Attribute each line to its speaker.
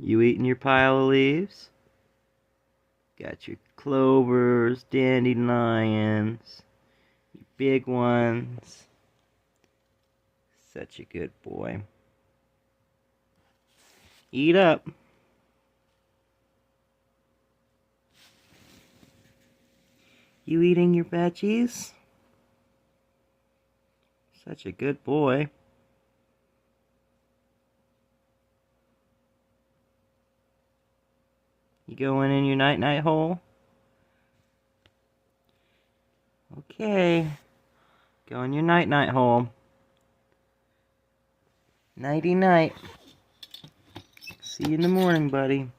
Speaker 1: You eating your pile of leaves? Got your clovers, dandelions, your big ones. Such a good boy. Eat up. You eating your veggies? Such a good boy. You going in your night-night hole? Okay. Go in your night-night hole. Nighty-night. See you in the morning, buddy.